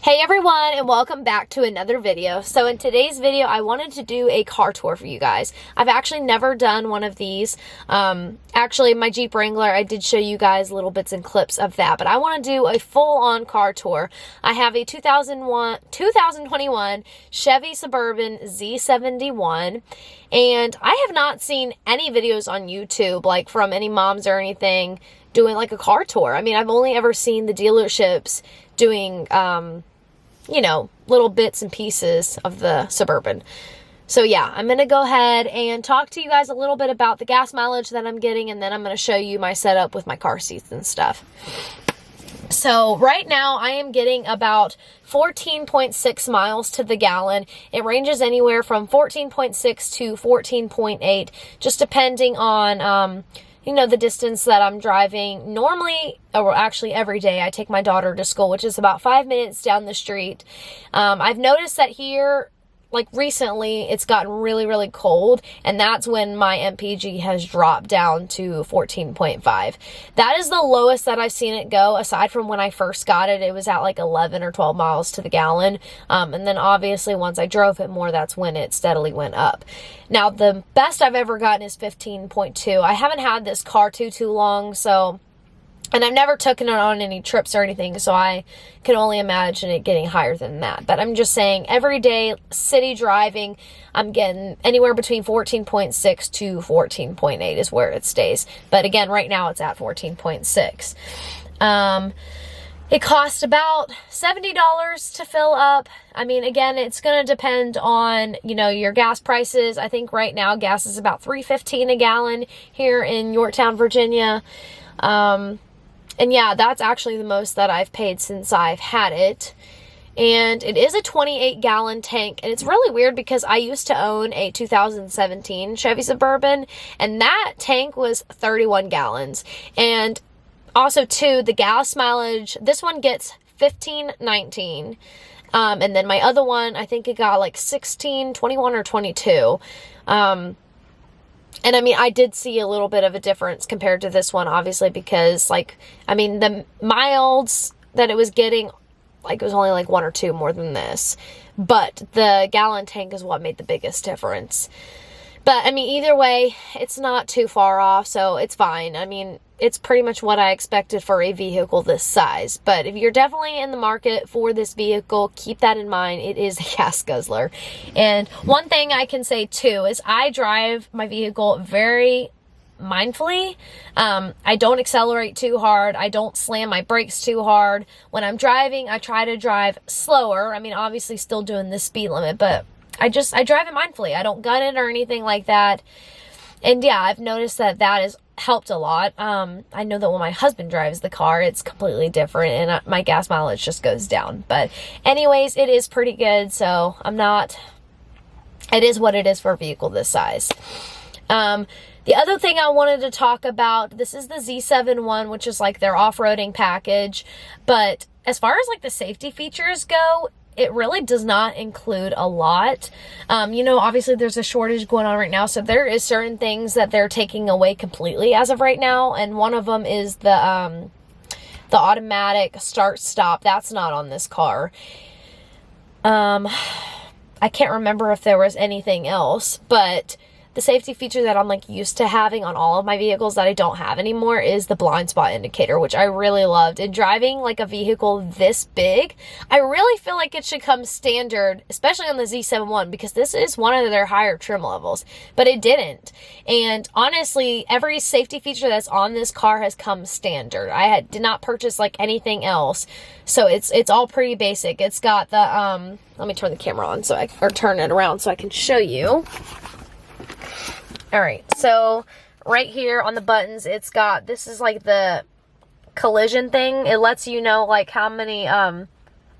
Hey everyone, and welcome back to another video. So in today's video, I wanted to do a car tour for you guys. I've actually never done one of these. Actually, my Jeep Wrangler, I did show you guys little bits and clips of that, but I want to do a full-on car tour. I have a 2021 Chevy Suburban Z71, and I have not seen any videos on YouTube, like from any moms or anything, doing like a car tour. I mean, I've only ever seen the dealerships doing, you know, little bits and pieces of the Suburban. So yeah, I'm going to go ahead and talk to you guys a little bit about the gas mileage that I'm getting, and then I'm going to show you my setup with my car seats and stuff. So right now I am getting about 14.6 miles to the gallon. It ranges anywhere from 14.6 to 14.8, just depending on, you know, the distance that I'm driving. Normally, or actually every day, I take my daughter to school, which is about 5 minutes down the street. I've noticed that here, like recently, it's gotten really, really cold, and that's when my MPG has dropped down to 14.5. That is the lowest that I've seen it go. Aside from when I first got it, it was at like 11 or 12 miles to the gallon. And then obviously once I drove it more, that's when it steadily went up. Now, the best I've ever gotten is 15.2. I haven't had this car too long, so... And I've never taken it on any trips or anything, so I can only imagine it getting higher than that. But I'm just saying, everyday city driving, I'm getting anywhere between 14.6 to 14.8 is where it stays. But again, right now it's at 14.6. It costs about $70 to fill up. I mean, again, it's going to depend on, you know, your gas prices. I think right now gas is about $3.15 a gallon here in Yorktown, Virginia. And yeah, that's actually the most that I've paid since I've had it. And it is a 28-gallon tank. And it's really weird because I used to own a 2017 Chevy Suburban, and that tank was 31 gallons. And also, too, the gas mileage, this one gets 15.19. And then my other one, I think it got like 16, 21, or 22. And I mean, I did see a little bit of a difference compared to this one, obviously, because, like, I mean, the miles that it was getting, like, it was only like 1 or 2 more than this. But the gallon tank is what made the biggest difference. But, I mean, either way, it's not too far off, so it's fine. I mean, it's pretty much what I expected for a vehicle this size. But if you're definitely in the market for this vehicle, keep that in mind. It is a gas guzzler. And one thing I can say, too, is I drive my vehicle very mindfully. I don't accelerate too hard. I don't slam my brakes too hard. When I'm driving, I try to drive slower. I mean, obviously still doing the speed limit, but I drive it mindfully. I don't gun it or anything like that. And yeah, I've noticed that has helped a lot. I know that when my husband drives the car, it's completely different, and my gas mileage just goes down. But anyways, it is pretty good, so it is what it is for a vehicle this size. The other thing I wanted to talk about, this is the Z71, which is like their off-roading package. But as far as like the safety features go, it really does not include a lot. You know, obviously there's a shortage going on right now, so there is certain things that they're taking away completely as of right now, and one of them is the automatic start-stop. That's not on this car. I can't remember if there was anything else, but the safety feature that I'm like used to having on all of my vehicles that I don't have anymore is the blind spot indicator, which I really loved. And driving like a vehicle this big, I really feel like it should come standard, especially on the Z71, because this is one of their higher trim levels, but it didn't. And honestly, every safety feature that's on this car has come standard. I did not purchase like anything else, so it's all pretty basic. It's got the let me turn the camera on or turn it around so I can show you. Alright, so right here on the buttons, it's got, this is like the collision thing. It lets you know like how many, I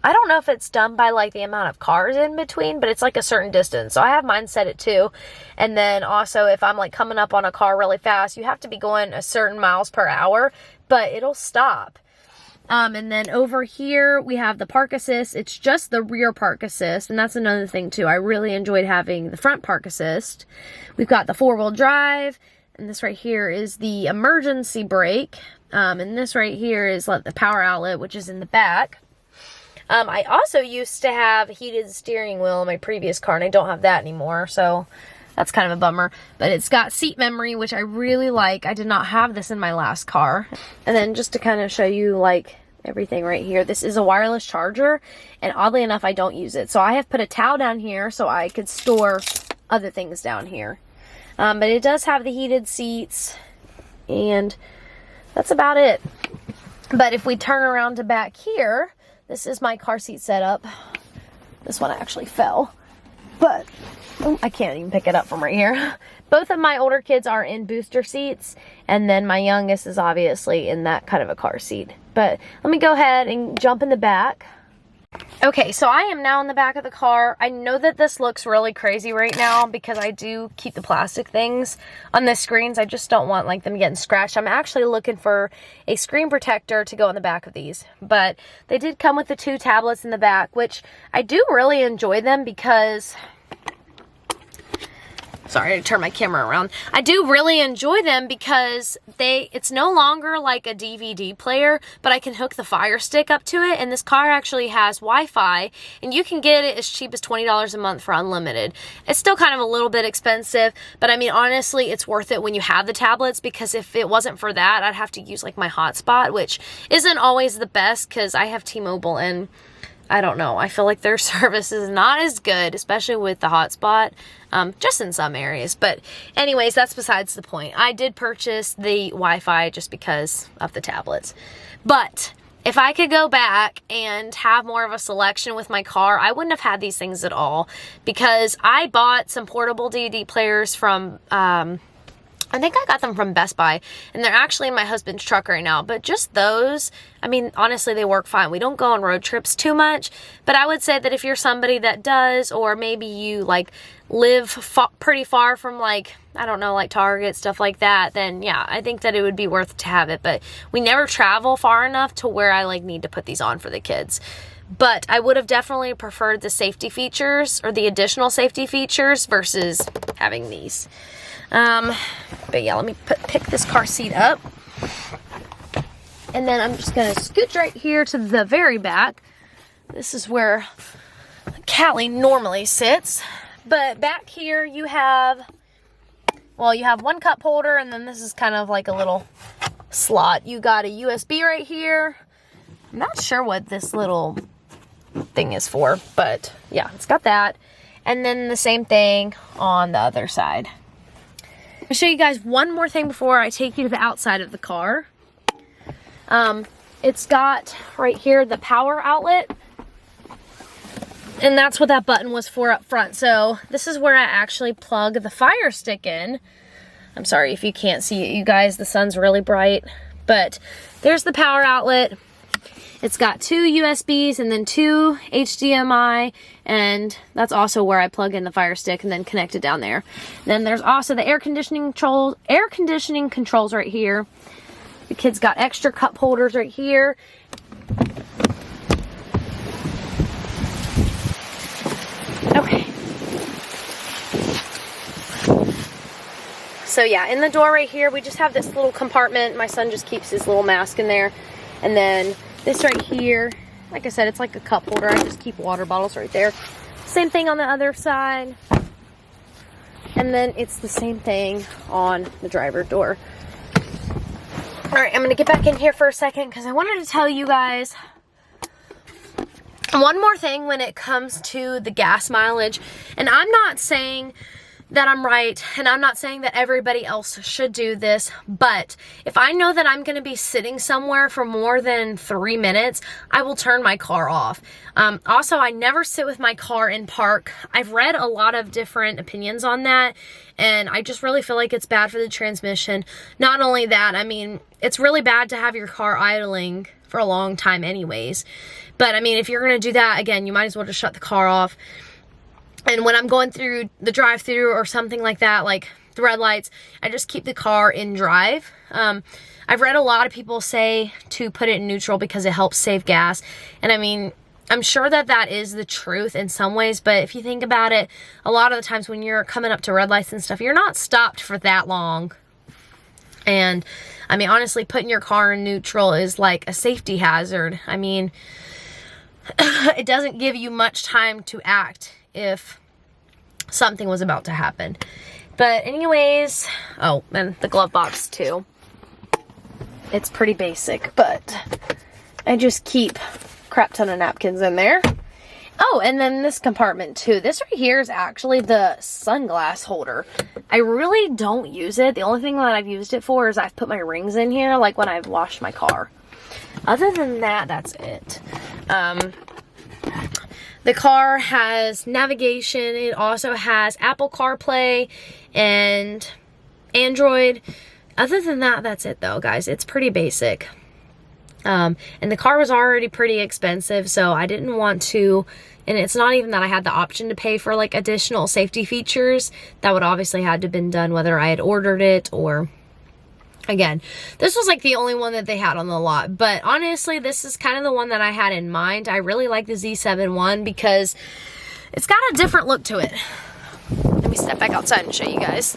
don't know if it's done by like the amount of cars in between, but it's like a certain distance. So I have mine set at 2. And then also if I'm like coming up on a car really fast, you have to be going a certain miles per hour, but it'll stop. And then over here we have the park assist. It's just the rear park assist, and that's another thing too. I really enjoyed having the front park assist. We've got the 4-wheel drive, and this right here is the emergency brake. And this right here is like the power outlet, which is in the back. I also used to have a heated steering wheel in my previous car, and I don't have that anymore, so that's kind of a bummer. But it's got seat memory, which I really like. I did not have this in my last car. And then just to kind of show you like everything right here, this is a wireless charger, and oddly enough, I don't use it. So I have put a towel down here so I could store other things down here. But it does have the heated seats, and that's about it. But if we turn around to back here, this is my car seat setup. This one actually fell, but I can't even pick it up from right here. Both of my older kids are in booster seats, and then my youngest is obviously in that kind of a car seat. But let me go ahead and jump in the back. Okay, so I am now in the back of the car. I know that this looks really crazy right now because I do keep the plastic things on the screens. I just don't want like them getting scratched. I'm actually looking for a screen protector to go on the back of these. But they did come with the 2 tablets in the back, which I do really enjoy them because... Sorry, I turned my camera around. I do really enjoy them because it's no longer like a DVD player, but I can hook the Fire Stick up to it, and this car actually has Wi-Fi, and you can get it as cheap as $20 a month for unlimited. It's still kind of a little bit expensive, but I mean, honestly, it's worth it when you have the tablets, because if it wasn't for that, I'd have to use like my hotspot, which isn't always the best because I have T-Mobile, and I don't know, I feel like their service is not as good, especially with the hotspot, just in some areas. But anyways, that's besides the point. I did purchase the Wi-Fi just because of the tablets. But if I could go back and have more of a selection with my car, I wouldn't have had these things at all, because I bought some portable DVD players from... I think I got them from Best Buy, and they're actually in my husband's truck right now. But just those, I mean, honestly, they work fine. We don't go on road trips too much, but I would say that if you're somebody that does, or maybe you like live pretty far from like, I don't know, like Target, stuff like that, then yeah, I think that it would be worth to have it. But we never travel far enough to where I like need to put these on for the kids. But I would have definitely preferred the safety features, or the additional safety features, versus having these. But yeah, let me pick this car seat up, and then I'm just gonna scooch right here to the very back. This is where Callie normally sits, but back here you have, well, you have one cup holder, and then this is kind of like a little slot. You got a USB right here. I'm not sure what this little thing is for, but yeah, it's got that. And then the same thing on the other side. I'll show you guys one more thing before I take you to the outside of the car. It's got right here the power outlet, and that's what that button was for up front. So this is where I actually plug the Fire Stick in. I'm sorry if you can't see it, you guys, the sun's really bright, but there's the power outlet. It's got 2 USBs and then 2 HDMI, and that's also where I plug in the Fire Stick and then connect it down there. Then there's also the air conditioning controls right here. The kids got extra cup holders right here. Okay. So yeah, in the door right here, we just have this little compartment. My son just keeps his little mask in there. And then this right here, like I said, it's like a cup holder. I just keep water bottles right there. Same thing on the other side. And then it's the same thing on the driver door. All right, I'm gonna get back in here for a second because I wanted to tell you guys one more thing when it comes to the gas mileage. And I'm not saying that I'm right, and I'm not saying that everybody else should do this, but if I know that I'm going to be sitting somewhere for more than 3 minutes, I will turn my car off. Also, I never sit with my car in park. I've read a lot of different opinions on that, and I just really feel like it's bad for the transmission. Not only that, I mean, it's really bad to have your car idling for a long time anyways. But I mean, if you're going to do that, again, you might as well just shut the car off. And when I'm going through the drive-thru or something like that, like the red lights, I just keep the car in drive. I've read a lot of people say to put it in neutral because it helps save gas. And I mean, I'm sure that that is the truth in some ways, but if you think about it, a lot of the times when you're coming up to red lights and stuff, you're not stopped for that long. And I mean, honestly, putting your car in neutral is like a safety hazard. I mean, it doesn't give you much time to act if something was about to happen. But anyways, oh, and the glove box too. It's pretty basic, but I just keep crap ton of napkins in there. Oh, and then this compartment too. This right here is actually the sunglass holder. I really don't use it. The only thing that I've used it for is I've put my rings in here, like when I've washed my car. Other than that, that's it. The car has navigation. It also has Apple CarPlay and Android. Other than that, that's it though, guys. It's pretty basic. And the car was already pretty expensive, so I didn't want to, and it's not even that I had the option to pay for like additional safety features. That would obviously had to have been done whether I had ordered it or, again, this was like the only one that they had on the lot. But honestly, this is kind of the one that I had in mind. I really like the Z71 because it's got a different look to it. Let me step back outside and show you guys.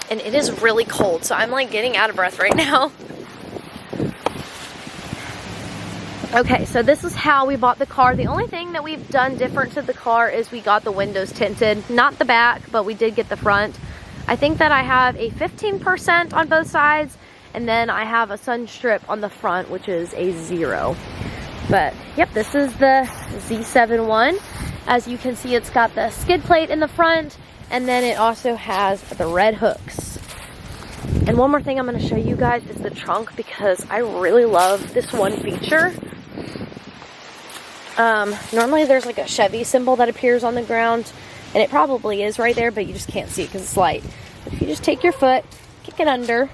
And it is really cold, so I'm like getting out of breath right now. Okay, so this is how we bought the car. The only thing that we've done different to the car is we got the windows tinted. Not the back, but we did get the front. I think that I have a 15% on both sides, and then I have a sun strip on the front, which is a 0. But, yep, this is the Z71. As you can see, it's got the skid plate in the front, and then it also has the red hooks. And one more thing I'm going to show you guys is the trunk, because I really love this one feature. Normally there's like a Chevy symbol that appears on the ground, and it probably is right there, but you just can't see it because it's light. But if you just take your foot, kick it under.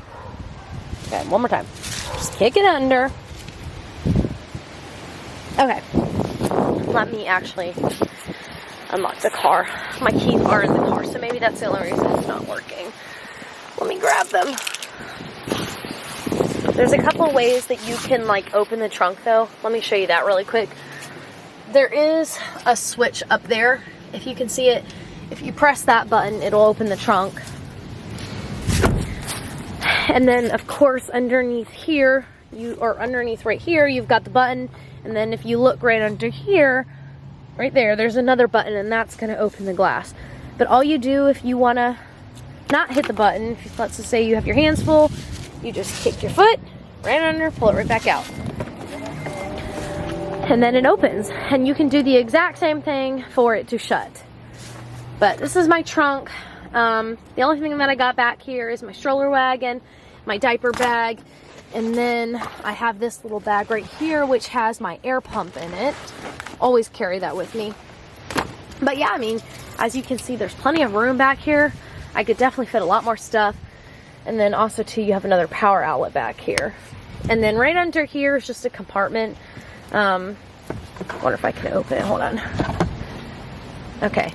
Okay, one more time. Just kick it under. Okay. Let me actually unlock the car. My keys are in the car, so maybe that's the only reason it's not working. Let me grab them. There's a couple ways that you can like open the trunk though. Let me show you that really quick. There is a switch up there. If you can see it, if you press that button, it'll open the trunk. And then of course underneath here, underneath right here, you've got the button. And then if you look right under here, right there's another button, and that's gonna open the glass. But all you do if you wanna not hit the button, if let's just say you have your hands full, you just kick your foot right under, pull it right back out. And then it opens, and you can do the exact same thing for it to shut. But this is my trunk. The only thing that I got back here is my stroller wagon, my diaper bag, and then I have this little bag right here which has my air pump in it. Always carry that with me. But yeah, I mean, as you can see, there's plenty of room back here. I could definitely fit a lot more stuff. And then also too, you have another power outlet back here. And then right under here is just a compartment. I wonder if I can open it. Hold on. Okay,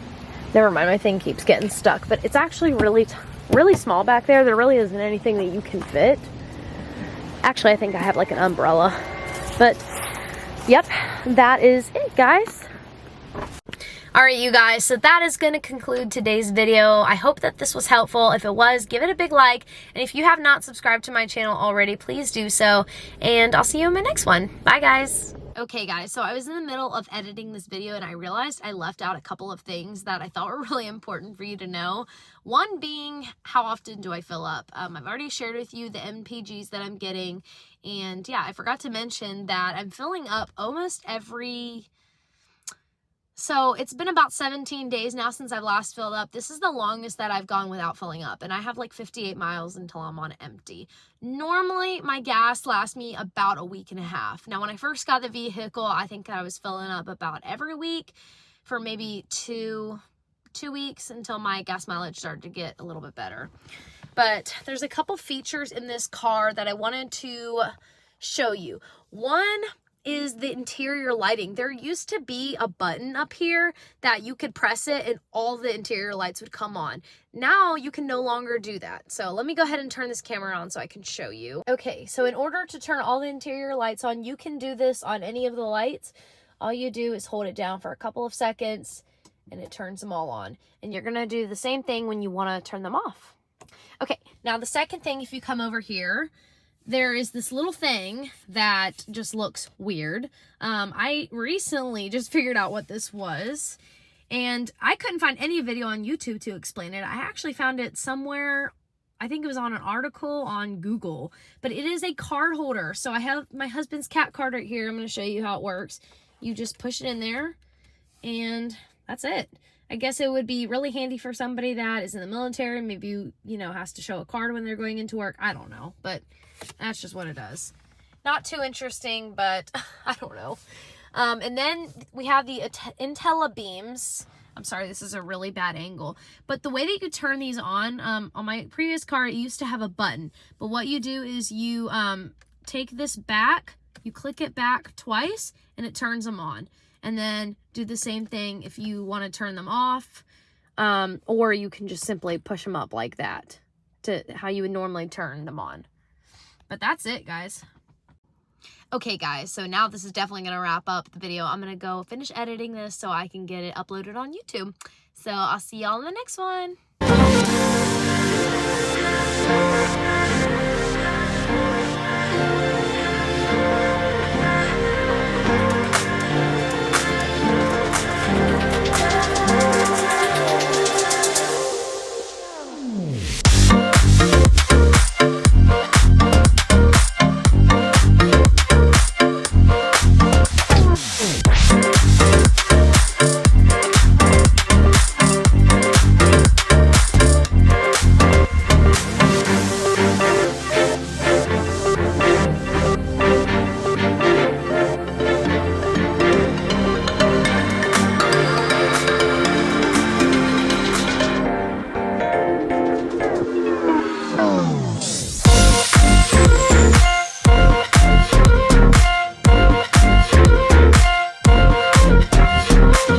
never mind. My thing keeps getting stuck, but it's actually really small back there. There really isn't anything that you can fit. Actually, I think I have like an umbrella. But yep, that is it, guys. Alright, you guys, so that is going to conclude today's video. I hope that this was helpful. If it was, give it a big like. And if you have not subscribed to my channel already, please do so. And I'll see you in my next one. Bye, guys. Okay, guys, so I was in the middle of editing this video, and I realized I left out a couple of things that I thought were really important for you to know. One being, how often do I fill up? I've already shared with you the MPGs that I'm getting. And yeah, I forgot to mention that I'm filling up almost every... So it's been about 17 days now since I've last filled up. This is the longest that I've gone without filling up, and I have like 58 miles until I'm on empty. Normally, my gas lasts me about a week and a half. Now, when I first got the vehicle, I think I was filling up about every week for maybe two weeks until my gas mileage started to get a little bit better. But there's a couple features in this car that I wanted to show you. One is the interior lighting. There used to be a button up here that you could press it and all the interior lights would come on. Now you can no longer do that. So let me go ahead and turn this camera on so I can show you. Okay, so in order to turn all the interior lights on, you can do this on any of the lights. All you do is hold it down for a couple of seconds and it turns them all on. And you're gonna do the same thing when you wanna turn them off. Okay, now the second thing, if you come over here, there is this little thing that just looks weird. I recently just figured out what this was, and I couldn't find any video on YouTube to explain it. I actually found it somewhere. I think it was on an article on Google, but it is a card holder. So I have my husband's cat card right here. I'm going to show you how it works. You just push it in there, and that's it. I guess it would be really handy for somebody that is in the military. Maybe, you know, has to show a card when they're going into work. I don't know, but that's just what it does. Not too interesting, but I don't know. And then we have the IntelliBeams. I'm sorry, this is a really bad angle. But the way that you turn these on my previous car, it used to have a button. But what you do is you take this back, you click it back twice, and it turns them on. And then do the same thing if you want to turn them off. Or you can just simply push them up like that to how you would normally turn them on. But that's it, guys. Okay, guys, so now this is definitely going to wrap up the video. I'm going to go finish editing this so I can get it uploaded on YouTube. So I'll see y'all in the next one.